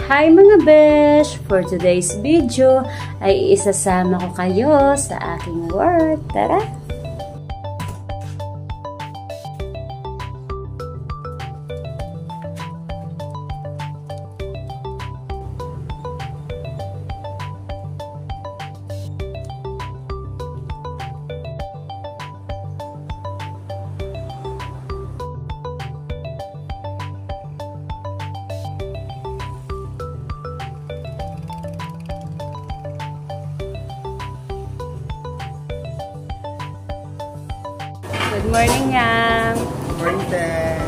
Hi mga besh! For today's video ay isasama ko kayo sa aking work. Tara! Good morning, Yang. Good morning, Dad.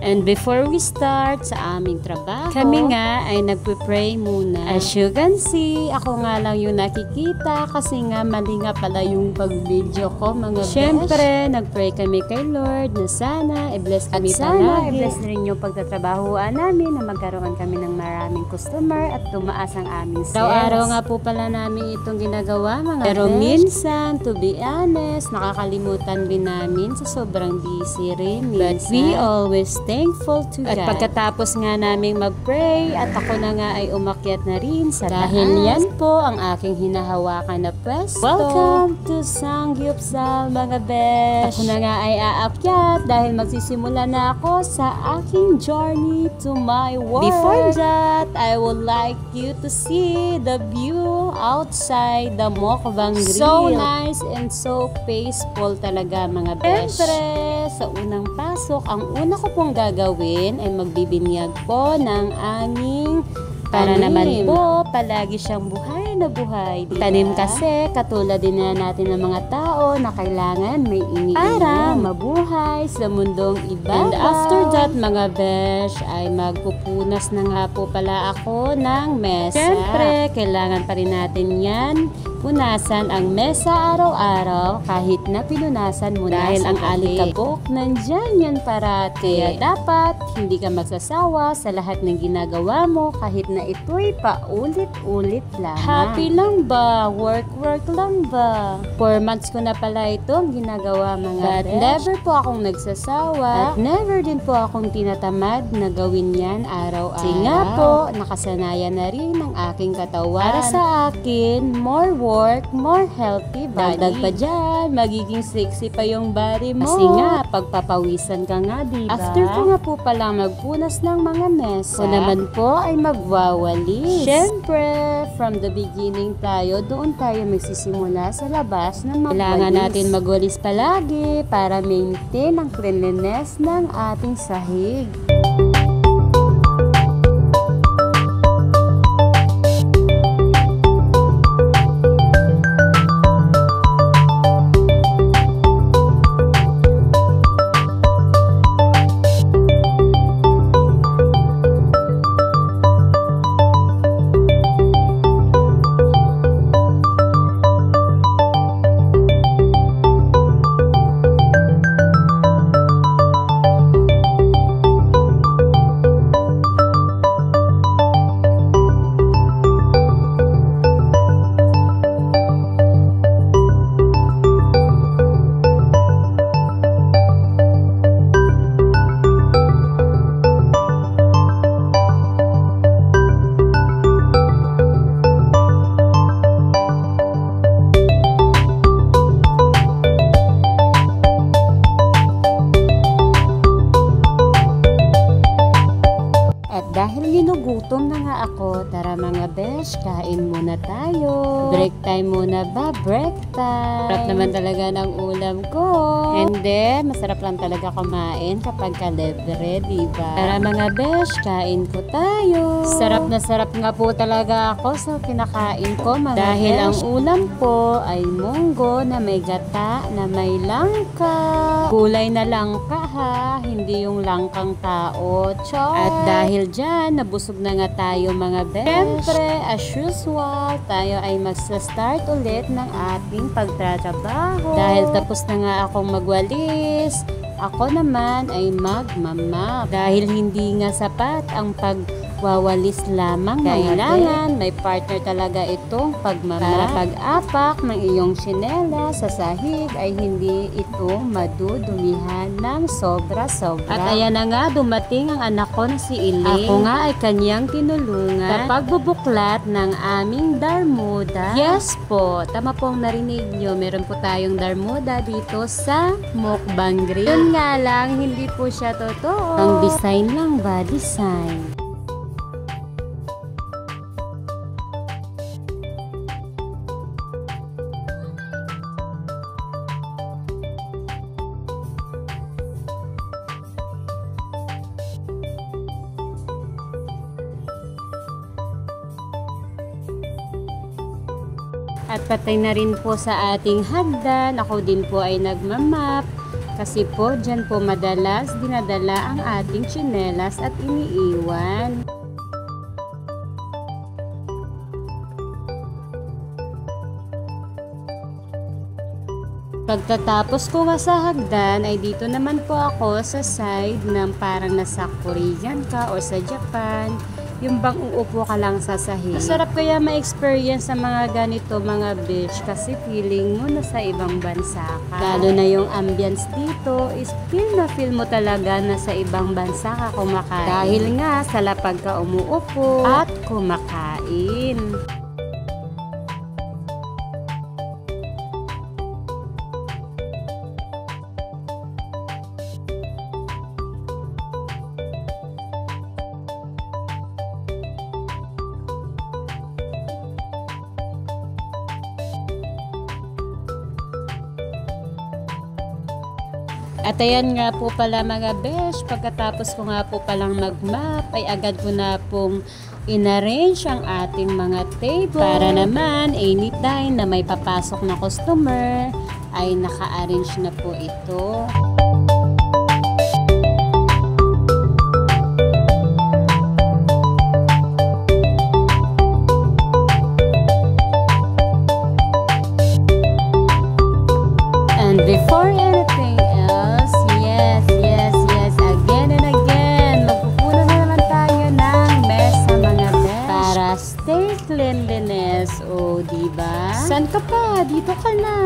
And before we start sa aming trabaho, kami nga ay nagpe-pray muna. As you can see, ako nga lang yung nakikita kasi nga mali nga pala yung pag-video ko, mga besh. Siyempre, nag-pray kami kay Lord na sana i-bless kami palagi. At sana i-bless rin yung pagtatrabahoan namin na magkaroon kami ng maraming customer at tumaas ang aming sales. Araw-araw nga po pala namin itong ginagawa, mga pero besh. Minsan, to be honest, nakakalimutan din namin sa sobrang busy rin. But we always thankful to God. At pagkatapos nga naming mag-pray at ako na nga ay umakyat na rin sa dahil yan po ang aking hinahawakan na pwesto. Welcome to Sangyupsal, mga besh! Ako na nga ay aakyat dahil magsisimula na ako sa aking journey to my work. Before that, I would like you to see the view outside the Mukbang Grill. So nice and so peaceful talaga, mga besh. Siyempre, sa unang pasok, ang una ko pong gagawin ay magbibinyag po ng aming para naman po palagi siyang buhay na buhay. Diba? Tanim kasi katulad din na natin ng mga tao na kailangan may iniinom para mabuhay sa mundong iba. And after that, mga besh, ay magpupunas na nga po pala ako ng mesa. Siyempre, kailangan pa rin natin yan punasan ang mesa araw-araw kahit na pinunasan mo na dahil ang alikabok nandyan yan parati. Kaya dapat hindi ka magsasawa sa lahat ng ginagawa mo kahit na ito'y paulit-ulit lang. Happy lang ba? Work lang ba? 4 months ko na pala itong ginagawa, mga besh. But never po akong nagsasawa at never din po akong tinatamad na gawin yan araw-araw. Kasi nga po, nakasanayan na rin ang aking katawan. Para sa akin, more work, more healthy body. Dagdag pa dyan, magiging sexy pa yung body mo. Kasi nga, pagpapawisan ka nga, diba? After ko nga po pala magpunas ng mga mesa, ko naman po ay magwawalis. Siyempre, from the beginning tayo, doon tayo magsisimula sa labas na magwalis. Kailangan natin magwalis palagi para maintain ang cleanliness ng ating sahig. Dahil ginugutom na nga ako, tara mga besh, kain muna tayo. Break time muna ba? Break time. Sarap naman talaga ng ulam ko. Hindi, masarap lang talaga kumain kapag kalibre, diba? Tara mga besh, kain po tayo. Sarap na sarap nga po talaga ako sa kinakain ko, mga besh. Dahil ang ulam ko ay munggo na may gata, na may langka. Kulay na langka ha, hindi yung langkang tao. Char! At dahil dyan, nabusog na nga tayo, mga besh. Siyempre, as usual, tayo ay magsa-start ulit ng ating pagtatrabaho. Dahil tapos na nga akong magwalis, ako naman ay magmamap. Dahil hindi nga sapat ang wawalis lamang. Kailangan may partner talaga itong pagmamap. Para pag-apak ng iyong tsinelas sa sahig ay hindi ito madudumihan ng sobra-sobra. At ayan na nga, dumating ang anak ko na si Elaine. Ako nga ay kanyang tinulungan sa pagbubuklat ng aming darmuda. Yes po, tama pong narinig nyo. Meron po tayong darmuda dito sa Mukbang Grill. Yun nga lang, hindi po siya totoo. Ang design lang ba? Design. At patay na rin po sa ating hagdan. Ako din po ay nagmamap. Kasi po dyan po madalas dinadala ang ating tsinelas at iniiwan. Pagtatapos ko nga sa hagdan ay dito naman po ako sa side ng parang nasa Korean ka o sa Japan. Yung bang uupo ka lang sa sahig. Masarap kaya ma-experience sa mga ganito mga beach kasi feeling mo nasa ibang bansa ka. Lalo na yung ambience dito is feel mo talaga na sa ibang bansa ka kumakain. Dahil nga sa lapag ka umuupo at kumakain. At ayan nga po pala mga besh, pagkatapos ko nga po palang mag-map ay agad ko na pong in-arrange ang ating mga table para naman anytime na may papasok na customer ay naka-arrange na po ito. And before anything else, yes, again and again, magpupuno na naman tayo ng mesa mga besh para stay cleanliness. O, diba? San ka pa? Dito ka na.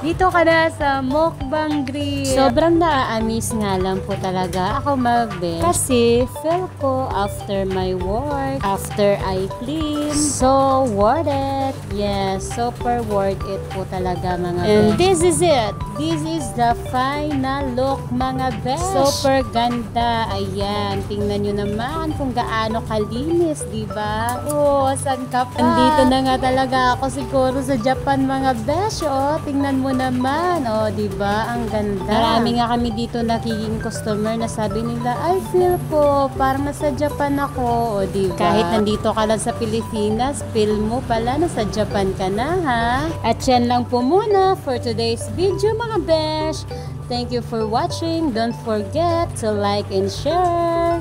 Dito ka na sa Mukbang Grill. Sobrang naaamis nga lang po talaga ako mag-besh kasi feel ko after my work, after I clean, so worth it. Yes, super worth it po talaga mga besh. And this is it. This is the final look mga besh. Super ganda. Ayan, tingnan nyo naman kung gaano kalinis, diba? Oh, saan ka pa? Andito na nga talaga ako siguro sa Japan mga besh. Oh, tingnan mo naman. Oh, diba? Ang ganda. Marami nga kami dito nakiking customer na sabi nila, I feel ko parang nasa Japan ako. Oh, diba? Kahit nandito ka lang sa Pilipinas, feel mo pala nasa Japan ka na, ha? At yan lang po muna for today's video mga besh. Thank you for watching. Don't forget to like and share.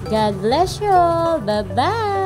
God bless you all. Bye-bye.